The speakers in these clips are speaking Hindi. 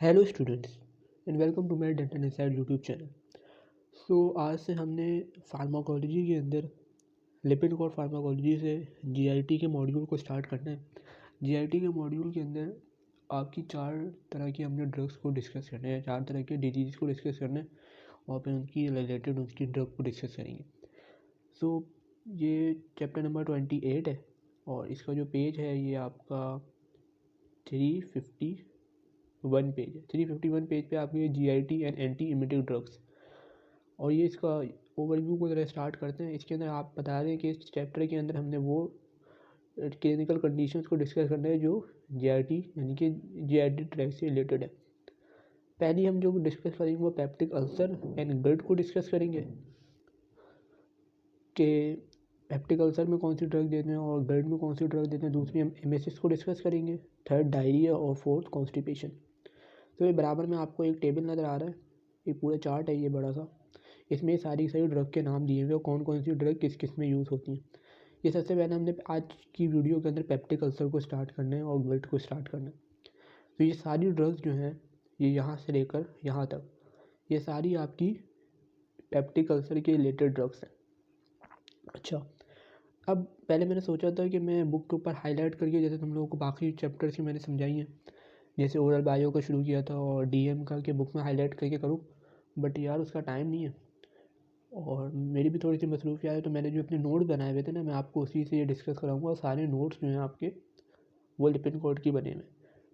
Hello students and welcome to my dental inside YouTube channel. आज से हमने फार्माकोलॉजी के अंदर लिपिड कोड फार्माकोलॉजी से जीआईटी के मॉड्यूल को स्टार्ट करना है। जीआईटी के मॉड्यूल के अंदर आपकी 4 तरह की हमने ड्रग्स को डिस्कस करना है, 4 तरह के डिजीज़ को डिस्कस करना है और फिर उनकी रिलेटेड उसकी ड्रग को डिस्कस करेंगे। ये चैप्टर नंबर 28 है और इसका जो पेज है ये आपका 351 पेज है। 351 पेज पे आपके जीआईटी एंड एंटी इमिटिव ड्रग्स और ये इसका ओवरव्यू को जरा स्टार्ट करते हैं। इसके अंदर आप बता दें कि इस चैप्टर के अंदर हमने वो क्लिनिकल कंडीशंस को डिस्कस करना है जो जीआईटी यानी कि जीआईटी ट्रैक से रिलेटेड है। पहली हम जो डिस्कस करेंगे वो पेप्टिक अल्सर एंड गट को डिस्कस करेंगे कि पेप्टिक अल्सर में कौन सी ड्रग देते हैं और गट में कौन सी ड्रग देते हैं। दूसरी हम एमएसएस को डिस्कस करेंगे। थर्ड डायरिया और फोर्थ कॉन्स्टिपेशन। तो ये बराबर में आपको एक टेबल नज़र आ रहा है, ये पूरा चार्ट है ये बड़ा सा। इसमें सारी ड्रग के नाम दिए हुए और कौन कौन सी ड्रग किस किस में यूज़ होती हैं। ये सबसे पहले हमने आज की वीडियो के अंदर पेप्टिक अल्सर को स्टार्ट करना है और गट को स्टार्ट करना है। तो ये सारी ड्रग्स जो हैं ये यहाँ से लेकर यहाँ तक ये सारी आपकी पेप्टिक अल्सर के रिलेटेड ड्रग्स हैं। अच्छा, अब पहले मैंने सोचा था कि मैं बुक के ऊपर हाईलाइट करके जैसे तुम लोगों को बाकी चैप्टर्स की मैंने समझाई हैं, जैसे ओरल बायो का शुरू किया था और डीएम का के बुक में हाईलाइट करके करूँ, बट यार उसका टाइम नहीं है और मेरी भी थोड़ी सी मसरूफियत है। तो मैंने जो अपने नोट्स बनाए हुए थे ना, मैं आपको उसी से ये डिस्कस कराऊंगा और सारे नोट्स जो हैं आपके वो लिपिन कोड की बने हुए।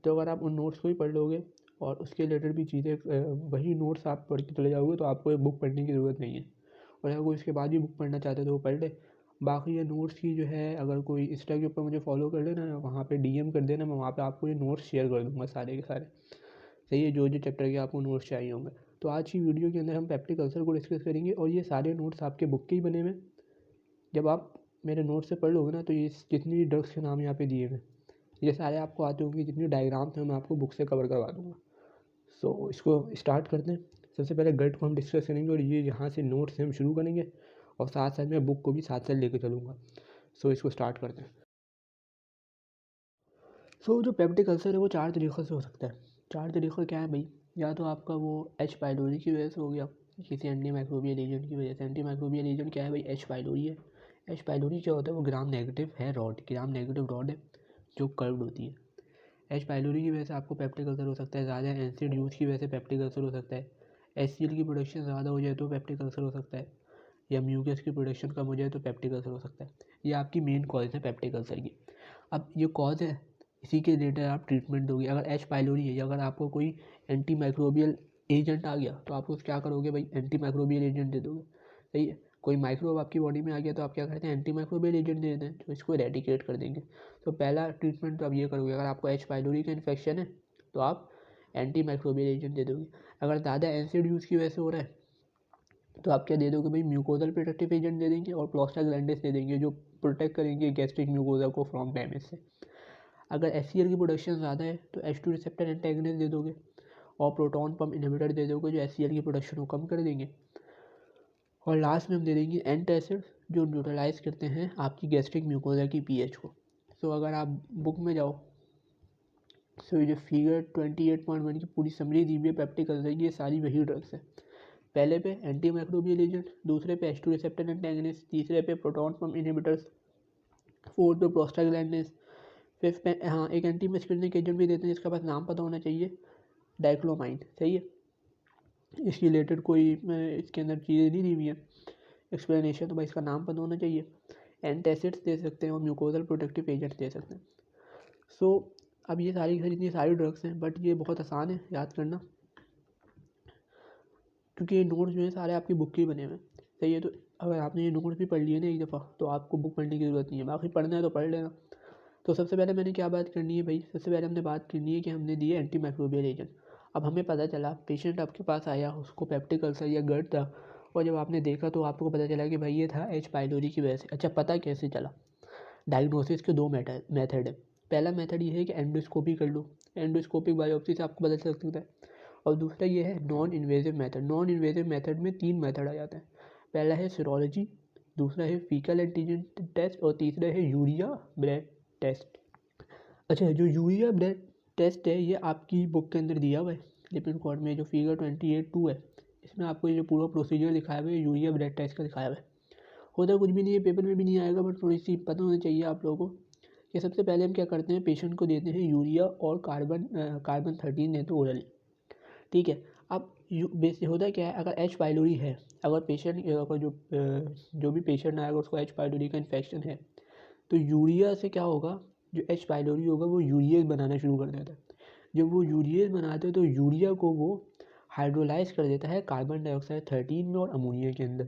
तो अगर आप उन नोट्स को ही पढ़ लोगे और उसके रिलेटेड भी चीज़ें वही नोट्स आप पढ़ के चले जाओगे तो आपको ये बुक पढ़ने की ज़रूरत नहीं है। और अगर कोई इसके बाद भी बुक पढ़ना चाहते तो वो पढ़ ले। बाकी ये नोट्स की जो है, अगर कोई इंस्टा के ऊपर मुझे फॉलो कर लेना, वहाँ पे डीएम कर देना, मैं वहाँ पे आपको ये नोट्स शेयर कर दूँगा सारे के सारे। सही है, जो जो चैप्टर के आपको नोट्स चाहिए होंगे। तो आज की वीडियो के अंदर हम पेप्टिक अल्सर को डिस्कस करेंगे और ये सारे नोट्स आपके बुक के ही बने हुए। जब आप मेरे नोट्स से पढ़ लोगे ना तो ये जितनी भी ड्रग्स के नाम यहाँ पे दिए हुए ये सारे आपको आते होंगे। जितनी डायग्राम्स हैं मैं आपको बुक से कवर करवा दूँगा। इसको स्टार्ट करते हैं। सबसे पहले गट को हम डिस्कस करेंगे और ये यहाँ से नोट्स से हम शुरू करेंगे और साथ साथ में बुक को भी साथ साथ लेकर चलूँगा। इसको स्टार्ट करते हैं। जो पेप्टिक अल्सर है वो 4 तरीक़ों से हो सकता है। 4 तरीक़े क्या है भाई? या तो आपका वो एच पाइलोरी की वजह से हो गया, किसी एंटी माइक्रोबियल एजेंट की वजह से। एंटी माइक्रोबियल एजेंट क्या है भाई? एच पाइलोरी है। एच पाइलोरी क्या होता है? वो ग्राम नेगेटिव है रॉड, ग्राम नेगेटिव रॉड है जो कर्व्ड होती है। एच पाइलोरी की वजह से आपको पेप्टिक अल्सर हो सकता है। ज़्यादा एसिड यूज़ की वजह से पेप्टिक अल्सर हो सकता है। HCl की प्रोडक्शन ज़्यादा हो जाए तो पेप्टिक अल्सर हो सकता है, या म्यूकस की प्रोडक्शन कम हो जाए तो पेप्टिक अल्सर हो सकता है। ये आपकी मेन कॉज है पेप्टिक अल्सर की। अब ये कॉज है, इसी के रिलेटेड आप ट्रीटमेंट दोगे। अगर एच पाइलोरी है या अगर आपको कोई एंटी माइक्रोबियल एजेंट आ गया तो आप उस क्या करोगे भाई? एंटी माइक्रोबियल एजेंट दे दोगे। सही है, कोई माइक्रोब आपकी बॉडी में आ गया तो आप क्या करते हैं? एंटी माइक्रोबियल एजेंट दे देते हैं जो इसको एरेडिकेट कर देंगे। तो पहला ट्रीटमेंट तो आप ये करोगे, अगर आपको एच पाइलोरी का इन्फेक्शन है तो आप एंटी माइक्रोबियल एजेंट दे दोगे। अगर ज़्यादा एसिड यूज़ की वजह से हो रहा है तो आप क्या दे दोगे भाई? म्यूकोजल प्रोटेक्टिव एजेंट दे देंगे और प्रोस्टाग्लैंडिन्स दे देंगे जो प्रोटेक्ट करेंगे गैस्ट्रिक म्यूकोजा को फ्रॉम डैमेज से। अगर HCl की प्रोडक्शन ज़्यादा है तो H2 रिसेप्टर एंटेगनिस्ट दे दोगे और प्रोटॉन पंप इनहिबिटर दे दोगे जो HCl की प्रोडक्शन को कम कर देंगे। और लास्ट में हम दे देंगे एंटासिड जो न्यूट्रलाइज करते हैं आपकी गैस्ट्रिक म्यूकोजा की pH को। अगर आप बुक में जाओ ये जो फिगर 28.1 की पूरी समरी दी हुई है पेप्टिक अल्सर की, ये सारी वही ड्रग्स है। पहले पे एंटी माइक्रोबियल एजेंट, दूसरे पे H2 रिसेप्टर एंटेगनिस्ट, तीसरे पे प्रोटॉन पंप इनहिबिटर्स, फोर्थ पे प्रोस्टाग्लैंडिन्स, फिफ्थ पे हाँ एक एंटी मस्कुलिनिक एजेंट भी देते हैं जिसका पास नाम पता होना चाहिए, डाइक्लोमाइन। सही है, इसकी रिलेटेड कोई इसके अंदर चीज़ें नहीं दी हुई है एक्सप्लेनेशन, तो भाई इसका नाम पता होना चाहिए। एंटासिड्स दे सकते हैं और म्यूकोजल प्रोटेक्टिव एजेंट दे सकते हैं। अब ये सारी इतनी सारी ड्रग्स हैं बट ये बहुत आसान है याद करना क्योंकि ये नोट्स जो है सारे आपकी बुक के ही बने हुए हैं। सही है, तो अगर आपने ये नोट्स भी पढ़ लिए ना एक दफ़ा तो आपको बुक पढ़ने की ज़रूरत नहीं है, बाकी पढ़ना है तो पढ़ लेना। तो सबसे पहले मैंने क्या बात करनी है भाई? सबसे पहले हमने बात करनी है कि हमने दिए एंटी माइक्रोबियल एजेंट। अब हमें पता चला पेशेंट आपके पास आया, उसको पेप्टिक अल्सर या गट था और जब आपने देखा तो आपको पता चला कि भाई ये था एच पाइलोरी की वजह से। अच्छा, पता कैसे चला? डायग्नोसिस के 2 मेथड है। पहला मेथड ये है कि एंडोस्कोपी कर लो, एंडोस्कोपिक बायोप्सी से आपको पता चल सकता है। और दूसरा ये है non invasive method. Non invasive method में 3 मेथड आ जाते हैं। पहला है सीरोलॉजी, दूसरा है फीकल एंटीजन टेस्ट और तीसरा है यूरिया ब्लड टेस्ट। अच्छा, जो यूरिया ब्लड टेस्ट है ये आपकी बुक के अंदर दिया हुआ है, लिपिड कोड में जो फिगर 28.2 है, इसमें आपको ये जो पूरा प्रोसीजर दिखाया हुआ है यूरिया ब्लड टेस्ट का दिखाया हुआ है। होता कुछ भी नहीं है, पेपर में भी नहीं आएगा, बट थोड़ी सी पता होनी चाहिए आप लोगों को कि सबसे पहले हम क्या करते हैं, पेशेंट को देते हैं यूरिया और कार्बन 13 देते हैं ओरली। ठीक है, अब बेसिक होता है क्या है, अगर एच पाइलोरी है, अगर पेशेंट अगर जो भी पेशेंट आएगा उसको एच पाइलोरी का इन्फेक्शन है, तो यूरिया से क्या होगा, जो एच पाइलोरी होगा वो यूरिएज बनाना शुरू कर देता है। जब वो यूरिएज बनाते हैं तो यूरिया को वो हाइड्रोलाइज कर देता है कार्बन डाइऑक्साइड 13 में और अमोनिया के अंदर।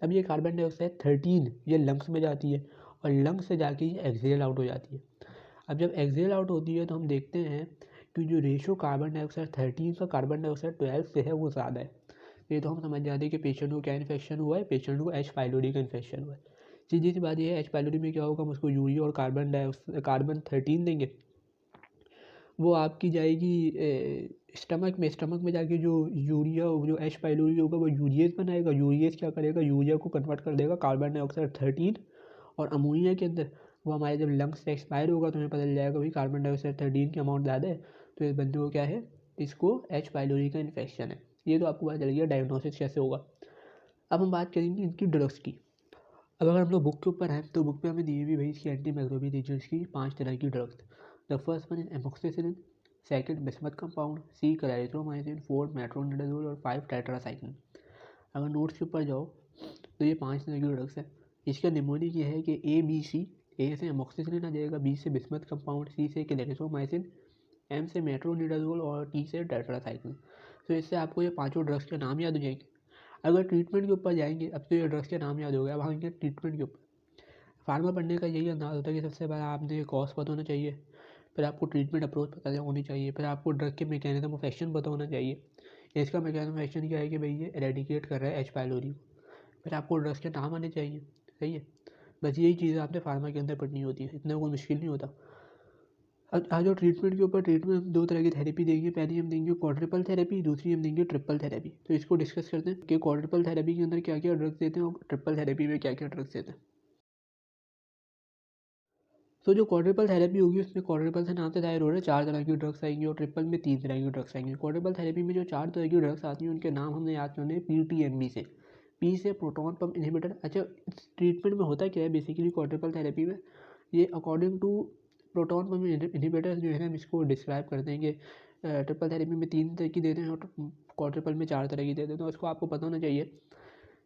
अब ये कार्बन डाइऑक्साइड 13 ये लंग्स में जाती है और लंग्स से जाके ये एक्सहेल आउट हो जाती है। अब जब एक्सहेल आउट होती है तो हम देखते हैं कि जो रेशो कार्बन डाइऑक्साइड 13 का कार्बन डाइऑक्साइड 12 से है वो ज़्यादा है। ये तो हम समझ जाते हैं कि पेशेंट को क्या इन्फेक्शन हुआ है, पेशेंट को एच पाइलोरी का इन्फेक्शन हुआ है। सीधी सी बात ये है, एच पाइलोरी में क्या होगा, हम उसको यूरिया और कार्बन 13 देंगे, वो आपकी जाएगी स्टमक में जाके जो यूरिया जो एच पाइलोरी होगा वो यूरिएज बनाएगा। यूरिएज क्या करेगा, यूरिया को कन्वर्ट कर देगा कार्बन डाइऑक्साइड 13 और अमोनिया के अंदर। वो हमारे जब लंग्स से एक्सपायर होगा तो हमें पता चल जाएगा भाई कार्बन डाइऑक्साइड 13 की अमाउंट ज़्यादा है, तो इस बंदे को क्या है, इसको एच पाइलोरी का इन्फेक्शन है। ये तो आपको पता चल गया डायग्नोसिस कैसे होगा। अब हम बात करेंगे इनकी ड्रग्स की। अब अगर हम लोग बुक के ऊपर हैं तो बुक पे हमें दी हुई भाई इसकी एंटी माइक्रोबियल एजेंट्स की 5 तरह की drugs. The first one is amoxicillin, second bismuth compound, C clarithromycin, 4 metronidazole और 5 टेट्रासाइक्लिन। अगर नोट्स के ऊपर जाओ तो ये 5 तरह की ड्रग्स है। इसका निमोनिक ये है कि ए बी सी, ए से एमोक्सिसिलिन आ जाएगा, बी से बिस्मथ कंपाउंड, सी से क्लैरिथ्रोमाइसिन, एम से मेट्रोनिडाजोल और टी से टेट्रासाइक्लिन। तो इससे आपको ये पाँचों ड्रग्स के नाम याद हो जाएंगे। अगर ट्रीटमेंट के ऊपर जाएंगे, अब तो ये ड्रग्स के नाम याद हो गया, अब आएंगे ट्रीटमेंट के ऊपर। फार्मा पढ़ने का यही अंदाज होता है कि सबसे पहले आपने कॉज पता होना चाहिए, फिर आपको ट्रीटमेंट अप्रोच पता होनी चाहिए, फिर आपको ड्रग के मैकेनिज्म ऑफ एक्शन पता होना चाहिए। इसका मैकेनिज्म ऑफ एक्शन क्या है कि भाई ये एरेडिकेट कर रहा है एच पाइलोरी को। फिर आपको ड्रग्स के नाम आने चाहिए, सही है। बस यही चीज़ें आपने फार्मा के अंदर पढ़नी होती है, इतना कोई मुश्किल नहीं होता। अब आ जाओ ट्रीटमेंट के ऊपर। ट्रीटमेंट हम 2 तरह की थेरेपी देंगे, पहली हम देंगे क्वाड्रुपल थेरेपी, दूसरी हम देंगे ट्रिपल थेरेपी। तो इसको डिस्कस करते हैं कि क्वाड्रुपल थेरेपी के अंदर क्या क्या ड्रग्स देते हैं और ट्रिपल थेरेपी में क्या क्या ड्रग्स देते हैं। तो जो क्वाड्रुपल थेरेपी होगी उसमें क्वाड्रुपल से नाम से जाहिर हो रहा है 4 तरह की ड्रग्स आएंगी और ट्रिपल में 3 तरह की ड्रग्स आएंगी। क्वाड्रुपल थेरेपी में जो 4 तरह की ड्रग्स आती हैं उनके नाम हमने याद करने हैं PTMB से। पी से प्रोटॉन पंप इनहिबिटर। अच्छा, इस ट्रीटमेंट में होता क्या है बेसिकली क्वाड्रुपल थेरेपी में, ये according to proton pump inhibitors जो है हम इसको डिस्क्राइब कर देंगे। ट्रिपल थेरेपी में 3 तरह की देते हैं और क्वाड्रुपल में 4 तरह की देते हैं। तो इसको आपको पता होना चाहिए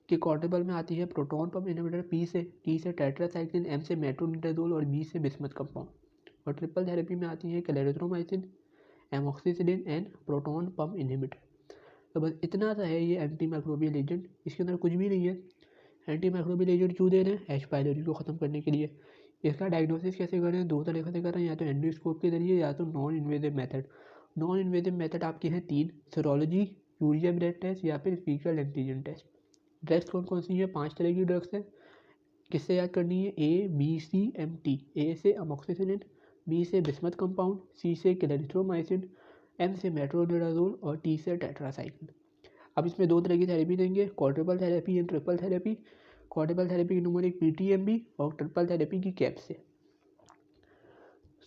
कि क्वाड्रुपल में आती है प्रोटॉन पंप इनहिबिटर पी से, टी से टेट्रासाइक्लिन, एम से मेट्रोनिडाजोल और बी से बिस्मथ कंपाउंड। और ट्रिपल थेरेपी में आती है clarithromycin, amoxicillin and proton pump inhibitor. तो बस इतना सा है ये एंटी माइक्रोबियल एजेंट, इसके अंदर कुछ भी नहीं है। एंटी माइक्रोबियल एजेंट क्यों दे रहे हैं, एच पाइलोरी को ख़त्म करने के लिए। इसका डायग्नोसिस कैसे कर रहे हैं, 2 तरीके से कर रहे हैं, या तो एंडोस्कोप के जरिए या तो non invasive method. Non invasive method आपके हैं 3, सीरोलॉजी, यूरिया ब्लड टेस्ट या फिर फीकल एंटीजन टेस्ट। ड्रग्स कौन कौन सी है, 5 तरह की ड्रग्स है। किससे याद करनी है, ABCMT। ए से अमोक्सिसिलिन, बी से बिस्मथ कंपाउंड, सी से क्लैरिथ्रोमाइसिन, एम से मेट्रोनिडाजोल और टी से टेट्रासाइक्लिन। अब इसमें 2 तरह की थेरेपी देंगे, quadruple therapy and triple therapy. Quadruple therapy की न्यूमोनिक PTMB और ट्रिपल थेरेपी की कैप से।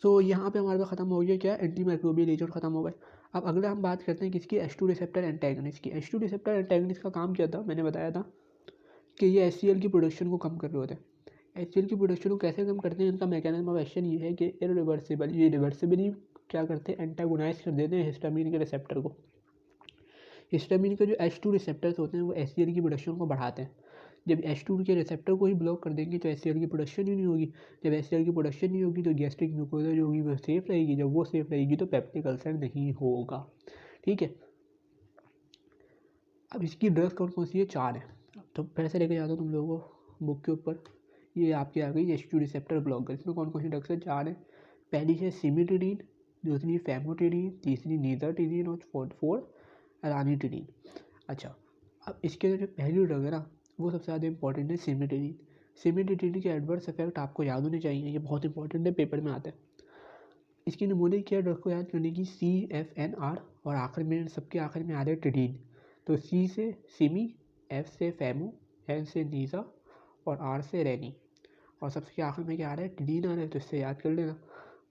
सो यहाँ पे हमारे पास ख़त्म हो गया क्या, एंटी माइक्रोबियल एजेंट खत्म हो गए। अब अगला हम बात करते हैं किसकी, H2 रिसेप्टर एंटेगनिस्ट की। H2 रिसेप्टर एंटेगनिस्ट का काम क्या था, मैंने बताया था कि ये HCl की प्रोडक्शन को कम कर रहे होते हैं। HCl की प्रोडक्शन को कैसे कम करते हैं, इनका मैकेनिज्म ऑफ एक्शन ये है कि इरिवर्सिबल, ये रिवर्सिबली क्या करते हैं, एंटागोनाइज कर देते हैं हिस्टामिन के रिसेप्टर को। हिस्टामिन के जो H2 रिसेप्टर्स होते हैं वो HCl की प्रोडक्शन को बढ़ाते हैं। जब H2 के रिसेप्टर को ही ब्लॉक कर देंगे तो HCl की प्रोडक्शन ही नहीं होगी। जब HCl की प्रोडक्शन नहीं होगी तो गैस्ट्रिक म्यूकोसा जो होगी वो सेफ रहेगी। जब वो सेफ रहेगी तो पेप्टिक अल्सर नहीं होगा। ठीक है, अब इसकी ड्रग्स कौन कौन सी है, 4 है। तो फिर से लेके जाता हूँ तुम लोगों को बुक के ऊपर। ये आपकी आ गई H2 रिसेप्टर ब्लॉकर। इसमें कौन कौन सी ड्रग्स है, 4 है। पहली है सिमिटिडीन, दूसरी फैमोटिडीन, तीसरी नीजाटिडीन और 4 रानिटिडीन। अच्छा, अब इसके जो पहली ड्रग है ना वो सबसे ज़्यादा इंपॉर्टेंट है सिमिटिडीन। सिमिटिडीन के एडवर्स इफेक्ट आपको याद होने चाहिए, ये बहुत इंपॉर्टेंट है, पेपर में आता है। इसकी निमोनिक क्या ड्रग को याद करने की, CFNR और आखिर में सबके आखिर में आ रहा है टिडीन। तो C से सिमी, F से फैमो, N से नीजा और R से रैनी और सबसे आखिर में क्या आ रहा है, टिडीन आ रहा है। तो इससे याद कर लेना,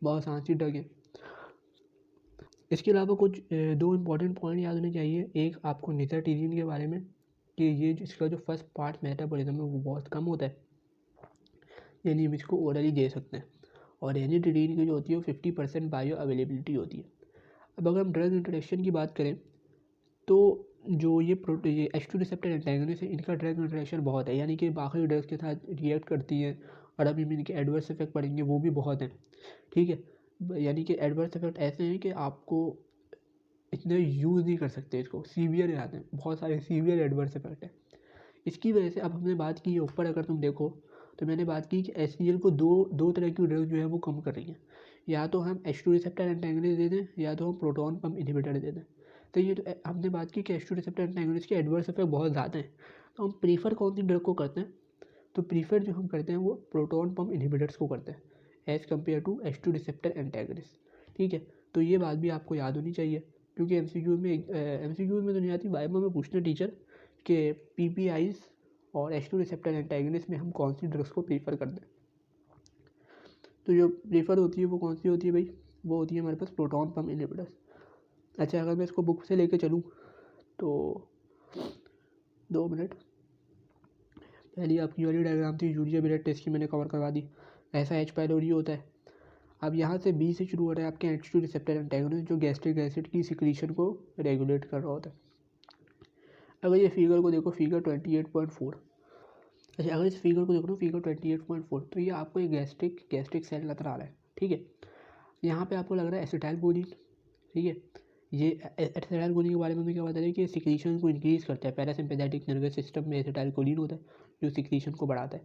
बहुत आसान सी ड्रग है। इसके अलावा कुछ दो इम्पॉर्टेंट पॉइंट याद होने चाहिए। एक आपको निसाटीरीन के बारे में कि ये इसका जो फर्स्ट पार्ट मेटाबॉलिज्म है वो बहुत कम होता है, यानी हम इसको ओरली दे सकते हैं। और रेनिटीरीन की जो होती है वो 50% बायो अवेलेबिलिटी होती है। अब अगर हम ड्रग इंट्रोडक्शन की बात करें तो जो ये H2 रिसेप्टर एंटागनिस्ट है, इनका ड्रग इंट्रोडक्शन बहुत है, यानी कि बाकी ड्रग्स के साथ रिएक्ट करती हैं और अभी इनके एडवर्स इफेक्ट पड़ेंगे वो भी बहुत हैं। ठीक है, यानी कि एडवर्स इफेक्ट ऐसे हैं कि आपको इतने यूज़ नहीं कर सकते इसको, सीवियर आते हैं, बहुत सारे सीवियर एडवर्स इफेक्ट है। इसकी वजह से अब हमने बात की है ऊपर, अगर तुम देखो तो मैंने बात की कि HCl को दो तरह की ड्रग जो है वो कम कर रही हैं। या तो हम H2 रिसेप्टर एंटागनिस्ट दे दें या तो हम प्रोटॉन पंप इनहिबिटर दे दें। तो ये तो हमने बात की कि H2 रिसेप्टर एंटागनिस्ट के एडवर्स इफेक्ट बहुत ज़्यादा हैं, तो हम प्रीफर कौन सी ड्रग को करते हैं? तो प्रीफर जो हम करते हैं वो प्रोटॉन पंप इनहिबिटर्स को करते हैं as compare to H2 receptor antagonist. ठीक है, तो ये बात भी आपको याद होनी चाहिए, क्योंकि MCQ में तो नहीं आती, वाइवा में पूछते हैं टीचर कि PPIs और H2 रिसेप्टर एंटागनिस्ट में हम कौन सी ड्रग्स को प्रीफर करते हैं। तो जो प्रीफर होती है वो कौन सी होती है भाई? वो होती है हमारे पास प्रोटॉन पंप इनहिबिटर्स। अच्छा, अगर मैं इसको बुक से लेके चलूँ तो 2 मिनट, पहली आपकी वाली डायग्राम थी यूरिया ब्लड टेस्ट की, मैंने कवर करवा दी। ऐसा H पाइलोरी होता है। अब यहाँ से B से शुरू हो रहा है आपके H2 रिसेप्टर एंटागनिस्ट जो गैस्ट्रिक एसिड की सिक्रीशन को रेगुलेट कर रहा होता है। अगर ये फिगर को देखो, फिगर 28.4। अच्छा, अगर इस फिगर को देखो ना, फिगर 28.4, तो ये आपको एक गैस्ट्रिक सेल नजर आ रहा है। ठीक है, यहाँ पे आपको लग रहा है एसिटाइलकोलिन। ठीक है, ये एसिटाइलकोलिन के बारे में क्या बता रहे हैं कि सिक्रीशन को इंक्रीज करता है। पैरासिम्पैथेटिक नर्वस सिस्टम में एसिटाइलकोलिन होता है जो सिक्रीशन को बढ़ाता है।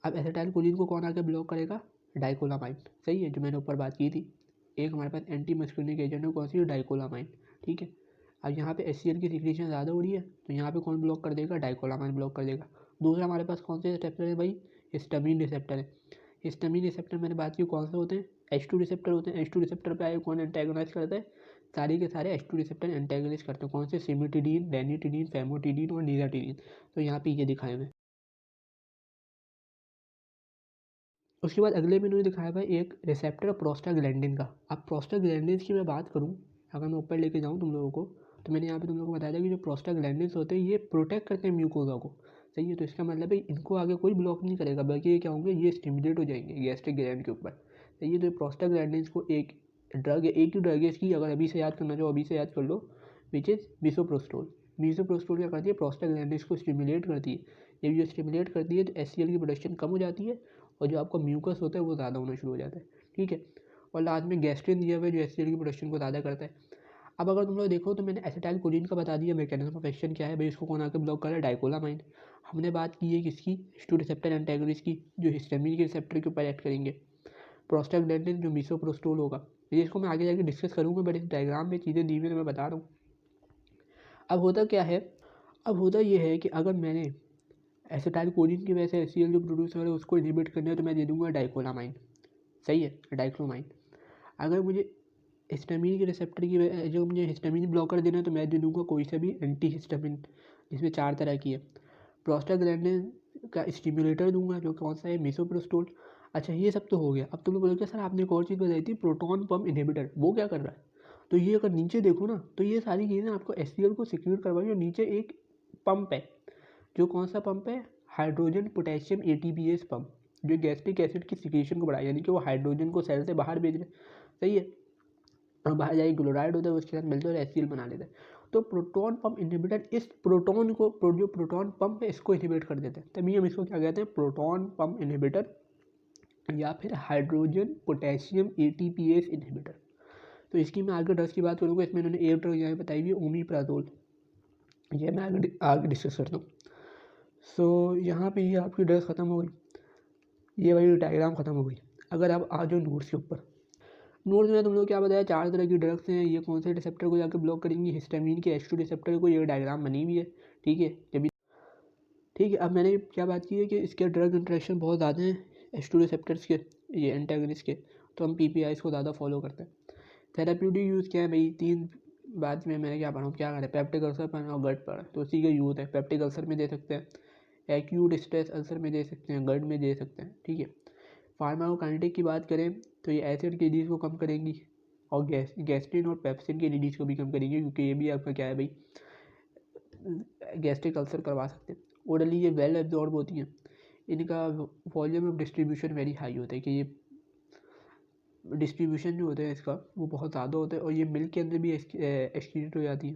अब एसिटाइलकोलिन को कौन आके ब्लॉक करेगा? डाइकोलामाइन। सही है, जो मैंने ऊपर बात की थी। एक हमारे पास एंटी मस्कुलिनिक एजेंट है, कौन सी? डाइकोलामाइन। ठीक है, अब यहाँ पे HCl की सिक्रीशन ज़्यादा हो रही है तो यहाँ पे कौन ब्लॉक कर देगा? डाइकोलामाइन ब्लॉक कर देगा। दूसरा हमारे पास कौन से रिसेप्टर है भाई? हिस्टामिन रिसेप्टर है। हिस्टामिन रिसेप्टर मैंने बात की कौन से होते हैं? H2 रिसेप्टर होते हैं। H2 रिसेप्टर पे आए कौन एंटेगोनाइज करता है? सारे के सारे H2 रिसेप्टर एंटेगोनाइज करते हैं। कौन से? सिमिटिडीन, रेनिटिडीन, फेमोटिडीन और निजाटिडीन। तो यहाँ पे ये दिखाए हुए। उसके बाद अगले में इन्होंने दिखाया भाई एक रिसेप्टर प्रोस्टाग्लैंडिन का। अब प्रोस्टाग्लैंडिन की मैं बात करूँ, अगर मैं ऊपर लेके जाऊँ तुम लोगों को, तो मैंने यहाँ पे तुम लोगों को बताया था कि जो प्रोस्टाग्लैंडिन्स होते हैं ये प्रोटेक्ट करते हैं म्यूकोजा को। सही है, तो इसका मतलब है इनको आगे कोई ब्लॉक नहीं करेगा, बल्कि ये क्या होंगे? ये स्टिमुलेट हो जाएंगे गैस्ट्रिक ग्लैंड के ऊपर। सही है, तो प्रोस्टाग्लैंडिन्स को एक ड्रग है, एक ही ड्रग है इसकी, अगर अभी से याद करना चाहो अभी से याद कर लो, विच इज़ मिसोप्रोस्टोल। मिसोप्रोस्टोल क्या करती है? प्रोस्टाग्लैंडिन्स को स्टिमुलेट करती है। जब ये स्टिमुलेट करती है तो HCl की प्रोडक्शन कम हो जाती है और जो आपका म्यूकस होता है वो ज़्यादा होना शुरू हो जाता है। ठीक है, और लास्ट में गैस्ट्रिन दिया हुआ है जो HCl की प्रोडक्शन को ज़्यादा करता है। अब अगर तुम लोग देखो तो मैंने एसिटाइलकोलिन का बता दिया मैकेनिज्म ऑफ एक्शन क्या है भाई, इसको कौन आकर ब्लॉक कर रहा है? डाइकोलामाइन। हमने बात की है किसकी? H2 रिसेप्टर एंटागनिस्ट की, जो हिस्टामिन के रिसेप्टर के ऊपर एक्ट करेंगे। प्रोस्टाग्लैंडिन जो मिसोप्रोस्टोल होगा, ये इसको मैं आगे जाके डिस्कस करूँगा, बट इस डायग्राम में चीज़ें दी हुई मैं बता रहा हूँ। अब होता क्या है? अब होता ये है कि अगर मैंने एसिटाइलकोलिन की वजह से HCl जो प्रोड्यूस हो रहा है उसको इनहिबिट करना है तो मैं दे दूँगा डाइकोलामाइन। सही है, डाइक्लोमाइन। अगर मुझे हिस्टामिन के रिसेप्टर की जो मुझे हिस्टामिन ब्लॉकर देना है तो मैं दे दूँगा कोई सा भी एंटी हिस्टामिन, जिसमें 4 तरह की है। प्रोस्टाग्लैंडिन का स्टिमुलेटर दूंगा जो कौन सा है? मिसोप्रोस्टोल। अच्छा, ये सब तो हो गया। अब तुम लोग बोलोगे सर आपने एक और चीज़ बताई थी प्रोटॉन पंप इनहिबिटर, वो क्या कर रहा है? तो ये अगर नीचे देखो ना तो ये सारी चीज़ें आपको HCl को सिक्योर करवाई और नीचे एक पंप है, जो कौन सा पंप है? हाइड्रोजन पोटेशियम ATPase पंप, जो गैस्ट्रिक एसिड की सिक्रीशन को बढ़ाए, यानी कि वो हाइड्रोजन को सेल से बाहर भेज रहे। सही है, और बाहर जाके क्लोराइड होता है उसके साथ मिलते और HCl बना लेते हैं। तो प्रोटॉन पंप इनहिबिटर इस प्रोटॉन को, जो प्रोटॉन पंप है इसको इनहिबिट कर देते हैं, तभी हम इसको क्या कहते हैं? प्रोटॉन पंप इनहिबिटर या फिर हाइड्रोजन पोटेशियम ATPase इनहिबिटर। तो इसकी मैं आगे ड्रग्स की बात करूँगा, इसमें इन्होंने एक ड्रग यहाँ बताई हुई है ओमिप्राजोल, ये मैं आगे डिस्कस करता हूँ। सो यहाँ पे ये आपकी ड्रग्स ख़त्म हो गई, ये वाली डायग्राम ख़त्म हो गई। अगर आप आ जाओ नोट्स के ऊपर, नोट्स में तुम लोग क्या बताया? 4 तरह की ड्रग्स हैं, ये कौन से रिसेप्टर को जाकर ब्लॉक करेंगी? हिस्टामिन के H2 रिसेप्टर को, ये डायग्राम बनी हुई है। ठीक है, जब ठीक है, अब मैंने क्या बात की है कि इसके ड्रग इंटरेक्शन बहुत ज़्यादा हैं H2 रिसेप्टर्स के, ये एंटागनिस्ट के, तो हम PPIs को ज़्यादा फॉलो करते हैं। थेराप्यूटिक यूज़ क्या है भाई? 3 बाद में मैंने क्या पढ़ा हूँ, क्या करें? पेप्टिक अल्सर पढ़ा और गट पढ़ा, तो उसी का यूज़ है। पेप्टिक अल्सर में दे सकते हैं, एक्यूट स्ट्रेस अल्सर में दे सकते हैं, गट में दे सकते हैं। ठीक है, फार्माकोकाइनेटिक की बात करें तो ये एसिड की रिलीज को कम करेंगी और गैस्ट्रिन और पेप्सिन की रिलीज को भी कम करेंगे, क्योंकि ये भी आपका क्या है भाई, गैस्ट्रिक अल्सर करवा सकते हैं। ओरली ये वेल एब्जॉर्ब होती हैं, इनका volume of distribution very high होता है, कि ये डिस्ट्रीब्यूशन जो होता है इसका वो बहुत ज़्यादा होता है, और ये मिल्क के अंदर भी एक्सक्रीट हो जाती है।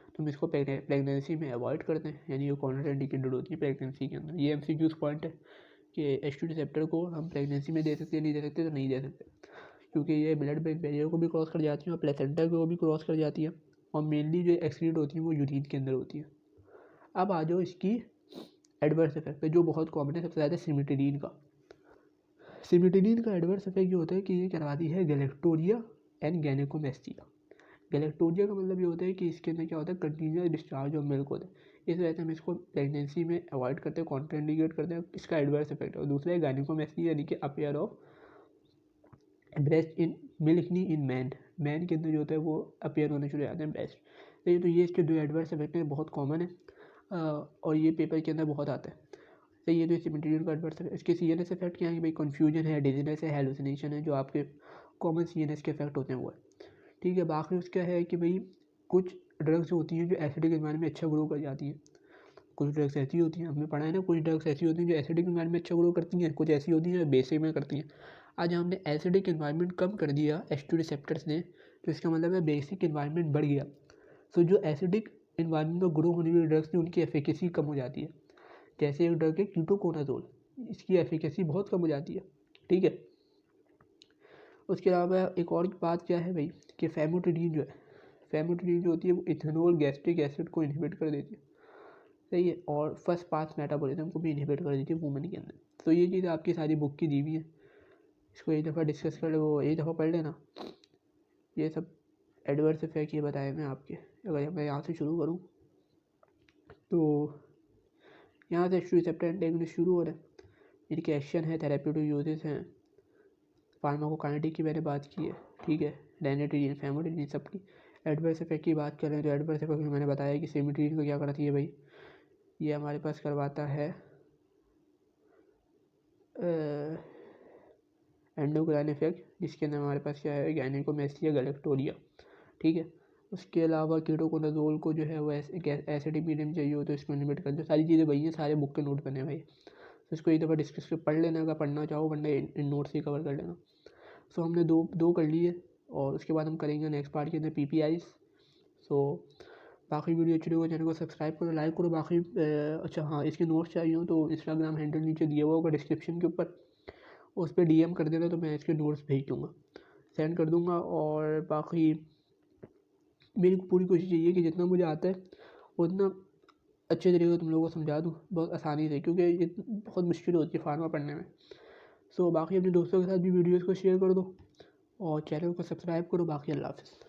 तो हम इसको प्रेगनेंसी में अवॉइड करते हैं, यानी ये कॉन्ट्रा इंडिकेटेड होती है प्रेगनेंसी के अंदर। ये MCQs पॉइंट है कि H2 रिसेप्टर को हम प्रेगनेंसी में दे सकते हैं, नहीं दे सकते, तो नहीं दे सकते, क्योंकि ये ब्लड ब्रेन बैरियर को भी क्रॉस कर जाती है और प्लेसेंटा को भी क्रॉस कर जाती है, और मेनली जो एक्सक्रीट होती है वो यूरिन के अंदर होती है। अब आ जाओ इसकी एडवर्स इफेक्ट पे, जो बहुत कॉमन है सबसे ज़्यादा सिमिटेडीन का। सिमिटेडीन का एडवर्स इफेक्ट ये होता है कि ये करवाती है गैलेक्टोरिया एंड गैनेकोमेस्टिया। गैलेक्टोरिया का मतलब ये होता है कि इसके अंदर क्या होता है, कंटिन्यूस डिस्चार्ज ऑफ मिल्क होता है। इस वजह से हम इसको प्रेगनेंसी में अवॉइड करते हैं, कॉन्ट्राइंडिकेट करते हैं, इसका एडवर्स इफेक्ट है। और दूसरा है गायनेकोमेस्टिया, यानी कि appear of breast in milk knee in man के अंदर जो होता है वो अपेयर होने शुरू हो जाते हैं ब्रेस्ट। तो ये इसके 2 एडवर्स इफेक्ट हैं, बहुत कॉमन है और ये पेपर के अंदर बहुत आता है। तो ये तो सिमिटेरियन का एडवर्स इफेक्ट। इसके CNS इफेक्ट क्या है कि भाई कन्फ्यूजन है, डिजीनेस है, हेलुसिनेशन है, जो आपके कॉमन CNS के इफेक्ट होते हैं वो है। ठीक है, बाकी उसका है कि भाई कुछ ड्रग्स होती हैं जो एसिडिक एनवायरनमेंट में अच्छा ग्रो कर जाती हैं। कुछ ड्रग्स ऐसी होती हैं, हमने पढ़ा है ना, कुछ ड्रग्स ऐसी होती हैं जो एसिडिक एनवायरनमेंट में अच्छा ग्रो करती हैं, कुछ ऐसी होती हैं जो बेसिक में करती हैं। आज हमने एसिडिक एनवायरनमेंट कम कर दिया H2 रिसेप्टर्स ने, तो इसका मतलब है बेसिक एनवायरनमेंट बढ़ गया। सो जो एसिडिक एनवायरनमेंट में ग्रो होने वाली ड्रग्स थी उनकी एफिकेसी कम हो जाती है। जैसे एक ड्रग है कीटोकोनाजोल, इसकी एफिकेसी बहुत कम हो जाती है। ठीक है, उसके अलावा एक और बात क्या है भाई कि फेमोटिडीन जो है, फेमोटिडीन जो होती है वो इथेनॉल गैस्ट्रिक एसिड को इनहिबिट कर देती है। सही है, और फर्स्ट पास मेटाबॉलिज्म को भी इनहिबिट कर देती है वुमेन के अंदर। तो ये चीज़ आपकी सारी बुक की दी हुई है, इसको एक दफ़ा डिस्कस कर लो, वो एक दफ़ा पढ़ लेना। ये सब एडवर्स इफेक्ट ये बताए मैं आपके। अगर मैं यहाँ से शुरू करूँ तो यहाँ से रिसेप्टर एंटेगोनिस्ट शुरू हो रहा है, इनके एक्शन है, थेरेप्यूटिक यूजेस हैं, फार्माकोकाइनेटिक की मैंने बात की है। ठीक है, रेनिटिडीन, फेमोटिडीन, सबकी एडवर्स इफेक्ट की बात करें तो एडवर्स इफेक्ट में मैंने बताया कि सिमिट्रीन को क्या कराती है भाई, ये हमारे पास करवाता है एंडोक्राइन इफेक्ट, जिसके अंदर हमारे पास क्या है, गायनेकोमेस्टिया, गैलेक्टोरिया। ठीक है, उसके अलावा कीटोकोनाजोल को जो है वो एसिडिक मीडियम चाहिए हो तो इसको इनहिबिट कर दो। सारी चीज़ें वही हैं, सारे बुक के नोट बने भाई, तो इसको एक दफ़ा डिस्कस कर पढ़ लेना, अगर पढ़ना चाहो, वरना इन नोट्स ही कवर कर लेना। सो हमने दो कर लिए, और उसके बाद हम करेंगे नेक्स्ट पार्ट के अंदर PPIs। सो बाकी वीडियो अच्छी लगे चैनल को सब्सक्राइब करो, लाइक करो। बाकी अच्छा हाँ, इसके नोट्स चाहिए हो तो इंस्टाग्राम हैंडल नीचे दिया हुआ होगा डिस्क्रिप्शन के ऊपर, उस पर DM कर देना, तो मैं इसके नोट्स भेज दूँगा, सेंड कर दूँगा। और बाकी मेरी पूरी कोशिश यही है कि जितना मुझे आता है उतना अच्छे तरीके से तुम लोगों को समझा दूँ, बहुत आसानी से, क्योंकि ये बहुत मुश्किल होती है फार्मा पढ़ने में। सो बाकी अपने दोस्तों के साथ भी वीडियोज़ को शेयर कर दो और चैनल को सब्सक्राइब करो। बाकी अल्लाह हाफ़िज़।